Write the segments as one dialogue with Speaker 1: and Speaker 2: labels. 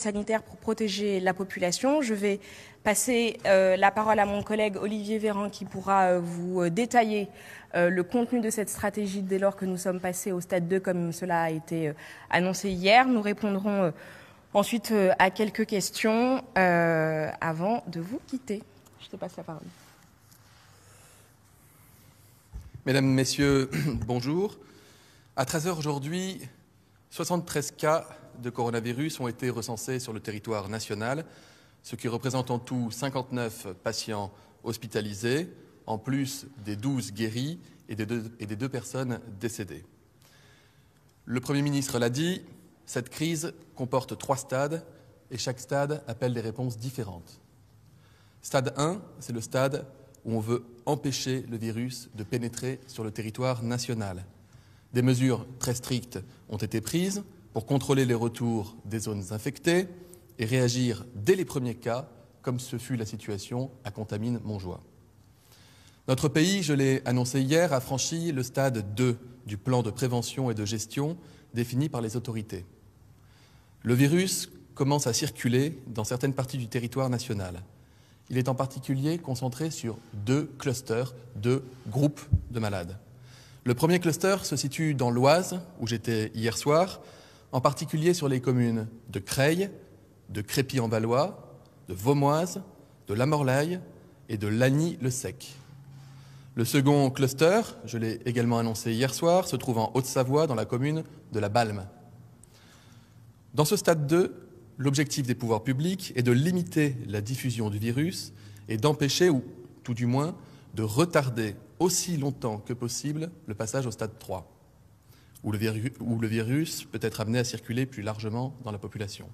Speaker 1: sanitaires pour protéger la population. Je vais passer la parole à mon collègue Olivier Véran qui pourra vous détailler le contenu de cette stratégie dès lors que nous sommes passés au stade 2 comme cela a été annoncé hier. Nous répondrons ensuite à quelques questions avant de vous quitter. Je te passe la parole.
Speaker 2: Mesdames, Messieurs, bonjour. À 13h aujourd'hui, 73 cas de coronavirus ont été recensés sur le territoire national, ce qui représente en tout 59 patients hospitalisés, en plus des 12 guéris et des deux personnes décédées. Le Premier ministre l'a dit, cette crise comporte 3 stades et chaque stade appelle des réponses différentes. Stade 1, c'est le stade où on veut empêcher le virus de pénétrer sur le territoire national. Des mesures très strictes ont été prises pour contrôler les retours des zones infectées et réagir dès les premiers cas, comme ce fut la situation à Contamine-Montjoie. Notre pays, je l'ai annoncé hier, a franchi le stade 2 du plan de prévention et de gestion défini par les autorités. Le virus commence à circuler dans certaines parties du territoire national. Il est en particulier concentré sur 2 clusters, 2 groupes de malades. Le premier cluster se situe dans l'Oise, où j'étais hier soir, en particulier sur les communes de Creil, de Crépy-en-Valois, de Vaumoise, de La Morlaye et de Lagny-le-Sec. Le second cluster, je l'ai également annoncé hier soir, se trouve en Haute-Savoie, dans la commune de La Balme. Dans ce stade 2, l'objectif des pouvoirs publics est de limiter la diffusion du virus et d'empêcher, ou tout du moins, de retarder aussi longtemps que possible le passage au stade 3, où le virus peut être amené à circuler plus largement dans la population.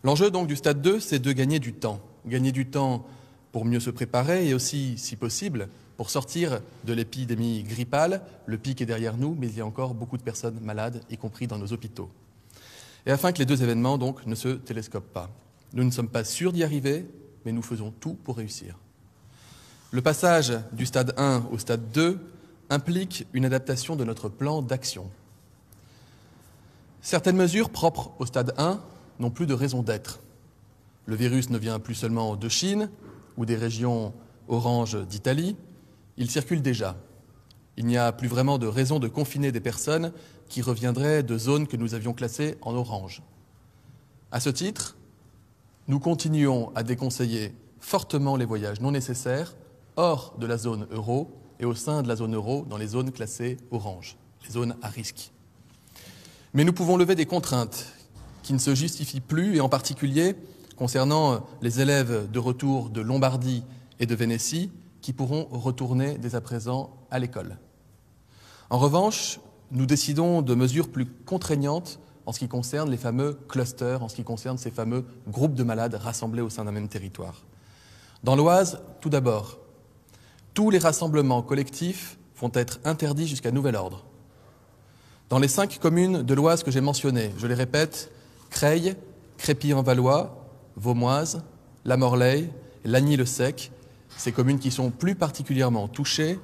Speaker 2: L'enjeu donc du stade 2, c'est de gagner du temps pour mieux se préparer et aussi, si possible, pour sortir de l'épidémie grippale. Le pic est derrière nous, mais il y a encore beaucoup de personnes malades, y compris dans nos hôpitaux. Et afin que les 2 événements donc ne se télescopent pas. Nous ne sommes pas sûrs d'y arriver, mais nous faisons tout pour réussir. Le passage du stade 1 au stade 2 implique une adaptation de notre plan d'action. Certaines mesures propres au stade 1 n'ont plus de raison d'être. Le virus ne vient plus seulement de Chine ou des régions orange d'Italie, il circule déjà. Il n'y a plus vraiment de raison de confiner des personnes qui reviendraient de zones que nous avions classées en orange. À ce titre, nous continuons à déconseiller fortement les voyages non nécessaires hors de la zone euro et au sein de la zone euro dans les zones classées orange, les zones à risque. Mais nous pouvons lever des contraintes qui ne se justifient plus, et en particulier concernant les élèves de retour de Lombardie et de Vénétie qui pourront retourner dès à présent à l'école. En revanche, nous décidons de mesures plus contraignantes en ce qui concerne les fameux clusters, en ce qui concerne ces fameux groupes de malades rassemblés au sein d'un même territoire. Dans l'Oise, tout d'abord, tous les rassemblements collectifs vont être interdits jusqu'à nouvel ordre. Dans les 5 communes de l'Oise que j'ai mentionnées, je les répète, Creil, Crépy-en-Valois, Vaumoise, La Morlaye, Lagny-le-Sec, ces communes qui sont plus particulièrement touchées,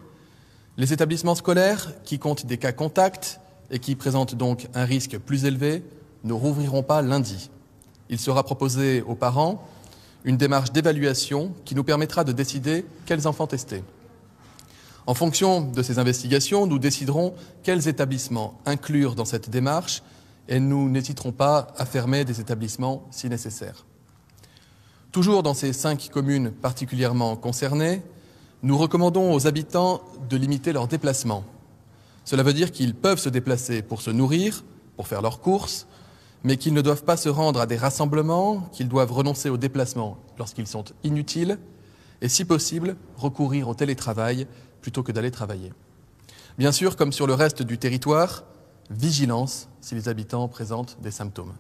Speaker 2: les établissements scolaires qui comptent des cas contacts et qui présentent donc un risque plus élevé ne rouvriront pas lundi. Il sera proposé aux parents une démarche d'évaluation qui nous permettra de décider quels enfants tester. En fonction de ces investigations, nous déciderons quels établissements inclure dans cette démarche et nous n'hésiterons pas à fermer des établissements si nécessaire. Toujours dans ces 5 communes particulièrement concernées, nous recommandons aux habitants de limiter leurs déplacements. Cela veut dire qu'ils peuvent se déplacer pour se nourrir, pour faire leurs courses, mais qu'ils ne doivent pas se rendre à des rassemblements, qu'ils doivent renoncer aux déplacements lorsqu'ils sont inutiles et, si possible, recourir au télétravail plutôt que d'aller travailler. Bien sûr, comme sur le reste du territoire, vigilance si les habitants présentent des symptômes.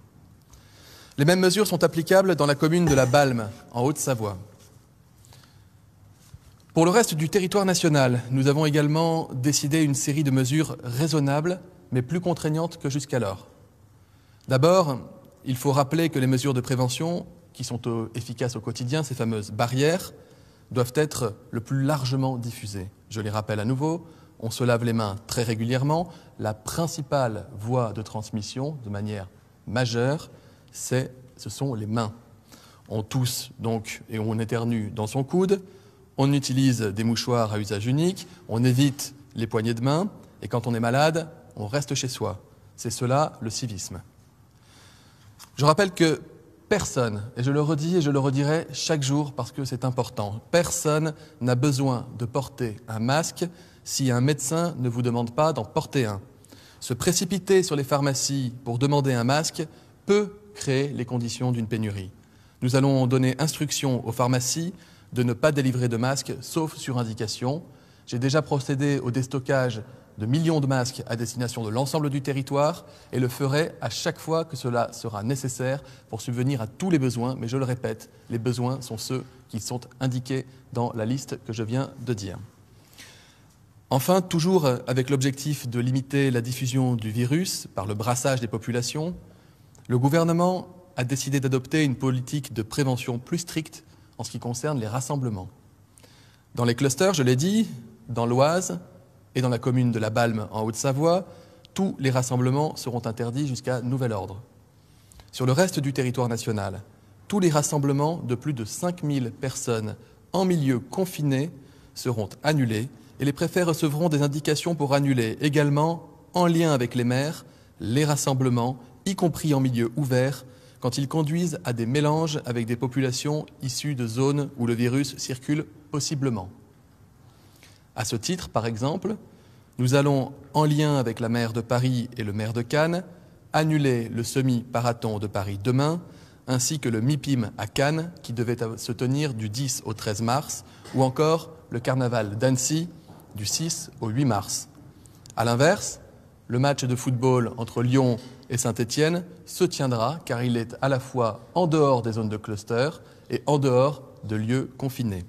Speaker 2: Les mêmes mesures sont applicables dans la commune de La Balme, en Haute-Savoie. Pour le reste du territoire national, nous avons également décidé une série de mesures raisonnables, mais plus contraignantes que jusqu'alors. D'abord, il faut rappeler que les mesures de prévention, qui sont efficaces au quotidien, ces fameuses barrières, doivent être le plus largement diffusées. Je les rappelle à nouveau, on se lave les mains très régulièrement. La principale voie de transmission, de manière majeure, c'est ce sont les mains. On tousse donc et on éternue dans son coude, on utilise des mouchoirs à usage unique, on évite les poignées de main, et quand on est malade, on reste chez soi. C'est cela le civisme. Je rappelle que personne, et je le redis et je le redirai chaque jour parce que c'est important, personne n'a besoin de porter un masque si un médecin ne vous demande pas d'en porter un. Se précipiter sur les pharmacies pour demander un masque peut créer les conditions d'une pénurie. Nous allons donner instruction aux pharmacies de ne pas délivrer de masques, sauf sur indication. J'ai déjà procédé au déstockage de millions de masques à destination de l'ensemble du territoire et le ferai à chaque fois que cela sera nécessaire pour subvenir à tous les besoins. Mais je le répète, les besoins sont ceux qui sont indiqués dans la liste que je viens de dire. Enfin, toujours avec l'objectif de limiter la diffusion du virus par le brassage des populations, le gouvernement a décidé d'adopter une politique de prévention plus stricte en ce qui concerne les rassemblements. Dans les clusters, je l'ai dit, dans l'Oise et dans la commune de La Balme en Haute-Savoie, tous les rassemblements seront interdits jusqu'à nouvel ordre. Sur le reste du territoire national, tous les rassemblements de plus de 5000 personnes en milieu confiné seront annulés et les préfets recevront des indications pour annuler également, en lien avec les maires, les rassemblements, y compris en milieu ouvert, quand ils conduisent à des mélanges avec des populations issues de zones où le virus circule possiblement. À ce titre, par exemple, nous allons, en lien avec la maire de Paris et le maire de Cannes, annuler le semi-marathon de Paris demain, ainsi que le MIPIM à Cannes, qui devait se tenir du 10 au 13 mars, ou encore le carnaval d'Annecy, du 6 au 8 mars. A l'inverse, le match de football entre Lyon et Saint-Étienne se tiendra car il est à la fois en dehors des zones de cluster et en dehors de lieux confinés.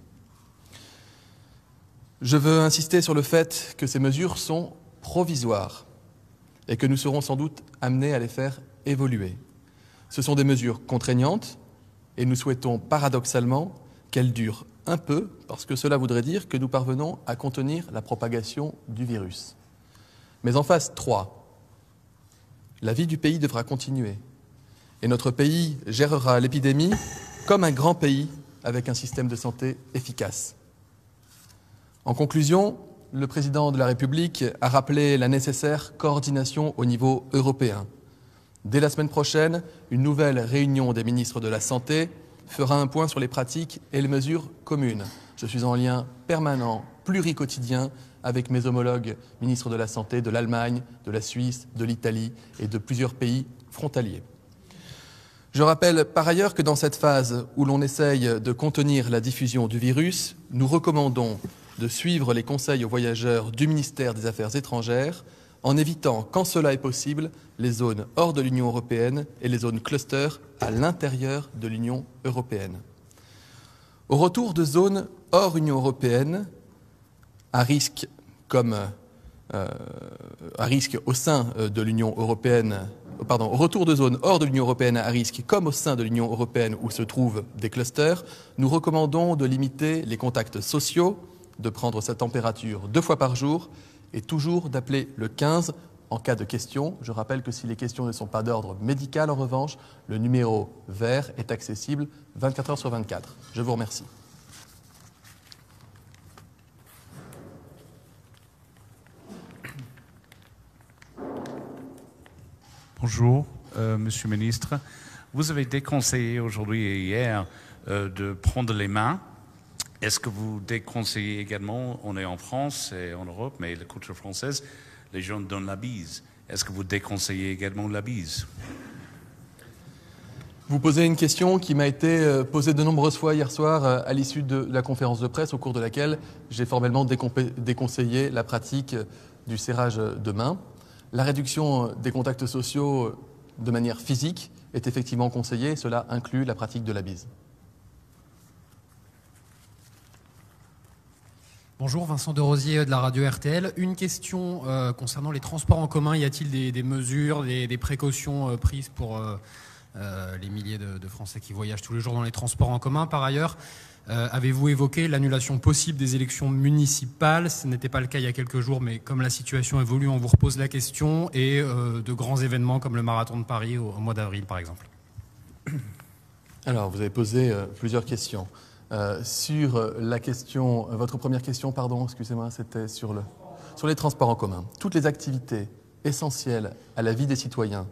Speaker 2: Je veux insister sur le fait que ces mesures sont provisoires et que nous serons sans doute amenés à les faire évoluer. Ce sont des mesures contraignantes et nous souhaitons paradoxalement qu'elles durent un peu parce que cela voudrait dire que nous parvenons à contenir la propagation du virus. Mais en phase 3, la vie du pays devra continuer et notre pays gérera l'épidémie comme un grand pays avec un système de santé efficace. En conclusion, le président de la République a rappelé la nécessaire coordination au niveau européen. Dès la semaine prochaine, une nouvelle réunion des ministres de la Santé fera un point sur les pratiques et les mesures communes. Je suis en lien permanent, pluriquotidien, avec mes homologues ministres de la Santé de l'Allemagne, de la Suisse, de l'Italie et de plusieurs pays frontaliers. Je rappelle par ailleurs que dans cette phase où l'on essaye de contenir la diffusion du virus, nous recommandons de suivre les conseils aux voyageurs du ministère des Affaires étrangères en évitant, quand cela est possible, les zones hors de l'Union européenne et les zones cluster à l'intérieur de l'Union européenne. Au retour de zones hors Union européenne, à risque au sein de l'Union européenne, au retour de zones hors de l'Union européenne à risque comme au sein de l'Union européenne où se trouvent des clusters, nous recommandons de limiter les contacts sociaux, de prendre sa température 2 fois par jour et toujours d'appeler le 15 en cas de questions. Je rappelle que si les questions ne sont pas d'ordre médical, en revanche, le numéro vert est accessible 24 heures sur 24. Je vous remercie.
Speaker 3: Bonjour, Monsieur le Ministre. Vous avez déconseillé aujourd'hui et hier de prendre les mains. Est-ce que vous déconseillez également, on est en France et en Europe, mais la culture française, les gens donnent la bise. Est-ce que vous déconseillez également la bise?
Speaker 2: Vous posez une question qui m'a été posée de nombreuses fois hier soir à l'issue de la conférence de presse au cours de laquelle j'ai formellement déconseillé la pratique du serrage de main. La réduction des contacts sociaux de manière physique est effectivement conseillée, cela inclut la pratique de la bise.
Speaker 4: Bonjour, Vincent Derosier de la radio RTL. Une question concernant les transports en commun. Y a-t-il des mesures, des précautions prises pour les milliers de Français qui voyagent tous les jours dans les transports en commun? Par ailleurs, avez-vous évoqué l'annulation possible des élections municipales? Ce n'était pas le cas il y a quelques jours, mais comme la situation évolue, on vous repose la question. Et de grands événements comme le Marathon de Paris au mois d'avril, par exemple.
Speaker 2: Alors, vous avez posé plusieurs questions. Sur la question, votre première question, pardon, excusez-moi, c'était sur les transports en commun. Toutes les activités essentielles à la vie des citoyens,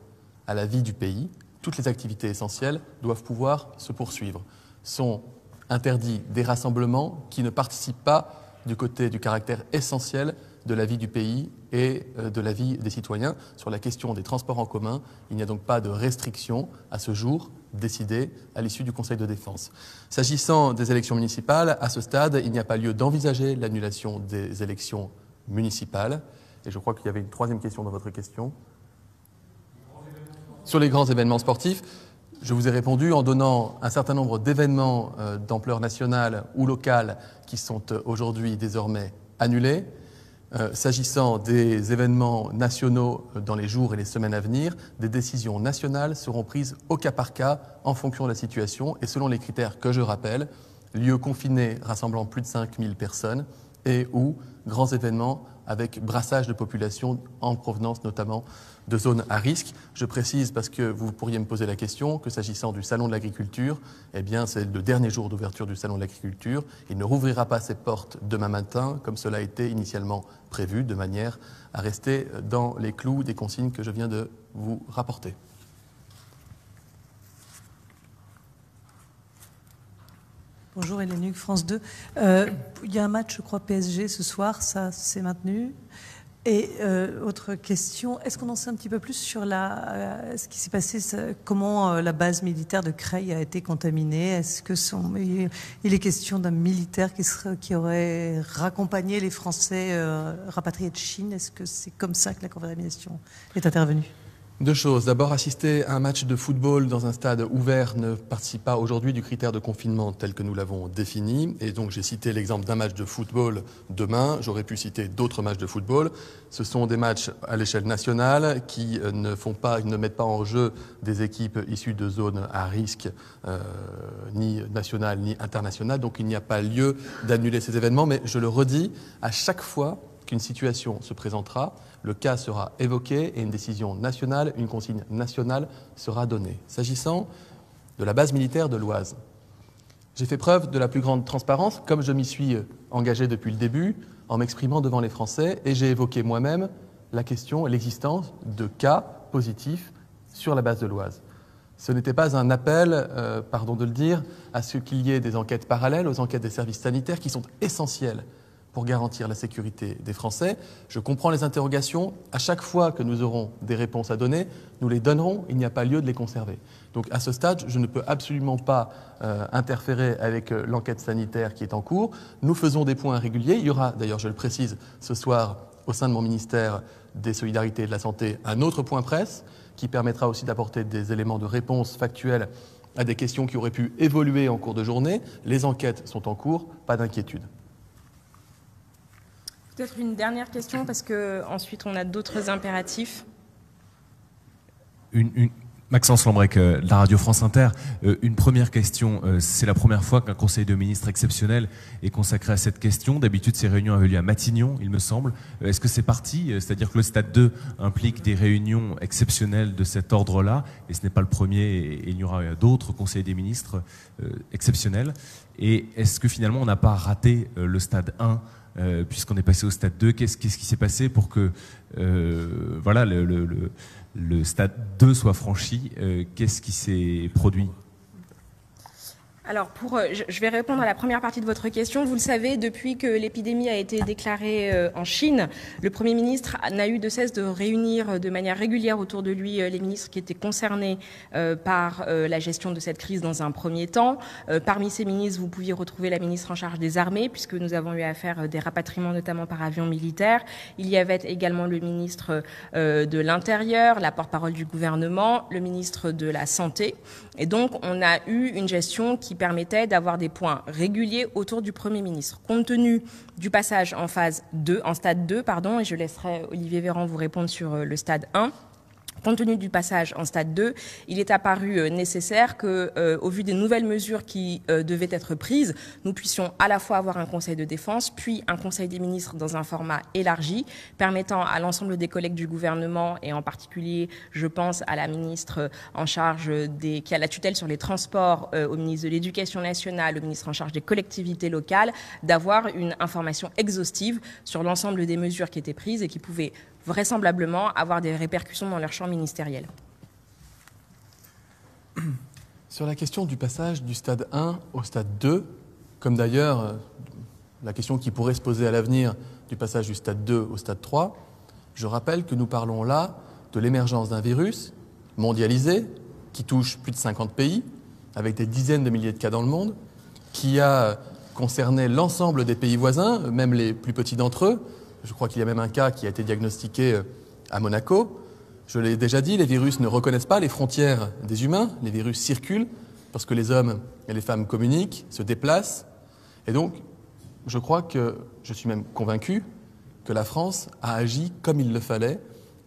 Speaker 2: à la vie du pays, toutes les activités essentielles doivent pouvoir se poursuivre. Sont interdits des rassemblements qui ne participent pas du côté du caractère essentiel de la vie du pays et de la vie des citoyens. Sur la question des transports en commun, il n'y a donc pas de restriction à ce jour décidée à l'issue du Conseil de défense. S'agissant des élections municipales, à ce stade, il n'y a pas lieu d'envisager l'annulation des élections municipales. Et je crois qu'il y avait une troisième question dans votre question. Sur les grands événements sportifs, je vous ai répondu en donnant un certain nombre d'événements d'ampleur nationale ou locale qui sont aujourd'hui désormais annulés. S'agissant des événements nationaux dans les jours et les semaines à venir, des décisions nationales seront prises au cas par cas en fonction de la situation et selon les critères que je rappelle, lieux confinés rassemblant plus de 5000 personnes et ou grands événements avec brassage de population en provenance notamment de zones à risque. Je précise, parce que vous pourriez me poser la question, que s'agissant du Salon de l'agriculture, eh bien, c'est le dernier jour d'ouverture du Salon de l'agriculture. Il ne rouvrira pas ses portes demain matin, comme cela a été initialement prévu, de manière à rester dans les clous des consignes que je viens de vous rapporter.
Speaker 5: Bonjour Hélène Hugues, France 2. Il y a un match, je crois, PSG ce soir, ça s'est maintenu. Et autre question, est-ce qu'on en sait un petit peu plus sur ce qui s'est passé, comment la base militaire de Creil a été contaminée? Est-ce que il est question d'un militaire qui aurait raccompagné les Français rapatriés de Chine? Est-ce que c'est comme ça que la contamination est intervenue?
Speaker 2: Deux choses. D'abord, assister à un match de football dans un stade ouvert ne participe pas aujourd'hui du critère de confinement tel que nous l'avons défini. Et donc, j'ai cité l'exemple d'un match de football demain. J'aurais pu citer d'autres matchs de football. Ce sont des matchs à l'échelle nationale qui ne mettent pas en jeu des équipes issues de zones à risque, ni nationales ni internationales. Donc, il n'y a pas lieu d'annuler ces événements. Mais je le redis, à chaque fois qu'une situation se présentera, le cas sera évoqué et une décision nationale, une consigne nationale sera donnée. S'agissant de la base militaire de l'Oise, j'ai fait preuve de la plus grande transparence, comme je m'y suis engagé depuis le début, en m'exprimant devant les Français, et j'ai évoqué moi-même la question et l'existence de cas positifs sur la base de l'Oise. Ce n'était pas un appel, pardon de le dire, à ce qu'il y ait des enquêtes parallèles aux enquêtes des services sanitaires qui sont essentielles pour garantir la sécurité des Français. Je comprends les interrogations. À chaque fois que nous aurons des réponses à donner, nous les donnerons. Il n'y a pas lieu de les conserver. Donc à ce stade, je ne peux absolument pas interférer avec l'enquête sanitaire qui est en cours. Nous faisons des points réguliers. Il y aura, d'ailleurs, je le précise, ce soir, au sein de mon ministère des Solidarités et de la Santé, un autre point presse qui permettra aussi d'apporter des éléments de réponse factuels à des questions qui auraient pu évoluer en cours de journée. Les enquêtes sont en cours, pas d'inquiétude.
Speaker 1: Peut-être une dernière question, parce qu'ensuite on a d'autres impératifs.
Speaker 6: Maxence Lambrec, de la radio France Inter. Une première question. C'est la première fois qu'un conseil de ministres exceptionnel est consacré à cette question. D'habitude, ces réunions avaient lieu à Matignon, il me semble. Est-ce que c'est parti? C'est-à-dire que le stade 2 implique des réunions exceptionnelles de cet ordre-là, et ce n'est pas le premier, et il y aura d'autres conseils des ministres exceptionnels. Et est-ce que finalement, on n'a pas raté le stade 1 puisqu'on est passé au stade 2, qu'est-ce qui s'est passé pour que voilà, le stade 2 soit franchi? Qu'est-ce qui s'est produit?
Speaker 1: Alors, je vais répondre à la première partie de votre question. Vous le savez, depuis que l'épidémie a été déclarée en Chine, le Premier ministre n'a eu de cesse de réunir de manière régulière autour de lui les ministres qui étaient concernés par la gestion de cette crise dans un premier temps. Parmi ces ministres, vous pouviez retrouver la ministre en charge des armées, puisque nous avons eu à faire des rapatriements, notamment par avion militaire. Il y avait également le ministre de l'Intérieur, la porte-parole du gouvernement, le ministre de la Santé. Et donc, on a eu une gestion qui permettait d'avoir des points réguliers autour du Premier ministre. Compte tenu du passage en stade 2, et je laisserai Olivier Véran vous répondre sur le stade 1, Compte tenu du passage en stade 2, il est apparu nécessaire que, au vu des nouvelles mesures qui devaient être prises, nous puissions à la fois avoir un Conseil de défense, puis un Conseil des ministres dans un format élargi, permettant à l'ensemble des collègues du gouvernement, et en particulier, je pense à la ministre en charge qui a la tutelle sur les transports, au ministre de l'Éducation nationale, au ministre en charge des collectivités locales, d'avoir une information exhaustive sur l'ensemble des mesures qui étaient prises et qui pouvaient vraisemblablement avoir des répercussions dans leur champ ministériel.
Speaker 2: Sur la question du passage du stade 1 au stade 2, comme d'ailleurs la question qui pourrait se poser à l'avenir du passage du stade 2 au stade 3, je rappelle que nous parlons là de l'émergence d'un virus mondialisé qui touche plus de 50 pays, avec des dizaines de milliers de cas dans le monde, qui a concerné l'ensemble des pays voisins, même les plus petits d'entre eux. Je crois qu'il y a même un cas qui a été diagnostiqué à Monaco. Je l'ai déjà dit, les virus ne reconnaissent pas les frontières des humains. Les virus circulent parce que les hommes et les femmes communiquent, se déplacent. Et donc, je crois que, je suis même convaincu, que la France a agi comme il le fallait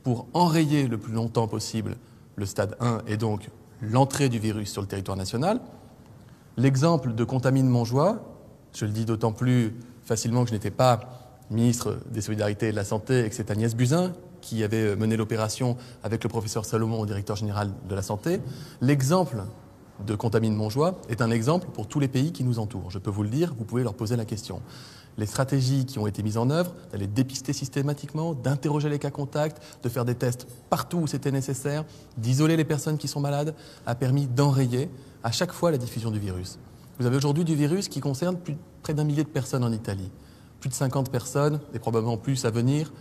Speaker 2: pour enrayer le plus longtemps possible le stade 1 et donc l'entrée du virus sur le territoire national. L'exemple de Contamine-Montjoie, je le dis d'autant plus facilement que je n'étais pas ministre des Solidarités et de la Santé, et que c'est Agnès Buzyn qui avait mené l'opération avec le professeur Salomon, directeur général de la Santé. L'exemple de Contamine-Montjoie est un exemple pour tous les pays qui nous entourent. Je peux vous le dire, vous pouvez leur poser la question. Les stratégies qui ont été mises en œuvre, d'aller dépister systématiquement, d'interroger les cas contacts, de faire des tests partout où c'était nécessaire, d'isoler les personnes qui sont malades, a permis d'enrayer à chaque fois la diffusion du virus. Vous avez aujourd'hui du virus qui concerne près d'1 millier de personnes en Italie. Plus de 50 personnes, et probablement plus à venir,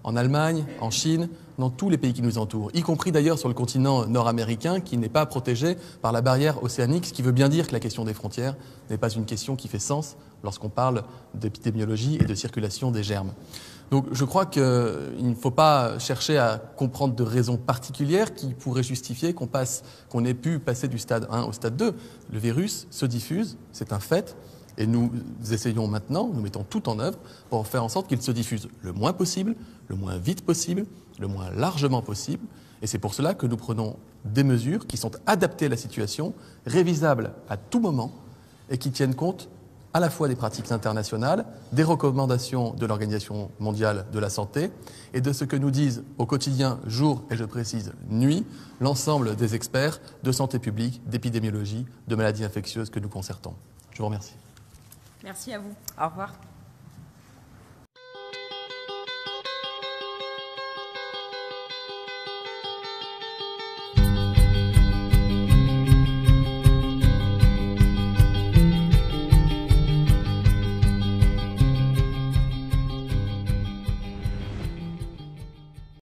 Speaker 2: en Allemagne, en Chine, dans tous les pays qui nous entourent, y compris d'ailleurs sur le continent nord-américain qui n'est pas protégé par la barrière océanique, ce qui veut bien dire que la question des frontières n'est pas une question qui fait sens lorsqu'on parle d'épidémiologie et de circulation des germes. Donc je crois qu'il ne faut pas chercher à comprendre de raisons particulières qui pourraient justifier qu'on ait pu passer du stade 1 au stade 2. Le virus se diffuse, c'est un fait. Et nous essayons maintenant, nous mettons tout en œuvre pour faire en sorte qu'il se diffuse le moins possible, le moins vite possible, le moins largement possible. Et c'est pour cela que nous prenons des mesures qui sont adaptées à la situation, révisables à tout moment et qui tiennent compte à la fois des pratiques internationales, des recommandations de l'Organisation mondiale de la santé et de ce que nous disent au quotidien, jour et je précise nuit, l'ensemble des experts de santé publique, d'épidémiologie, de maladies infectieuses que nous concertons. Je vous remercie.
Speaker 1: Merci à vous. Au revoir.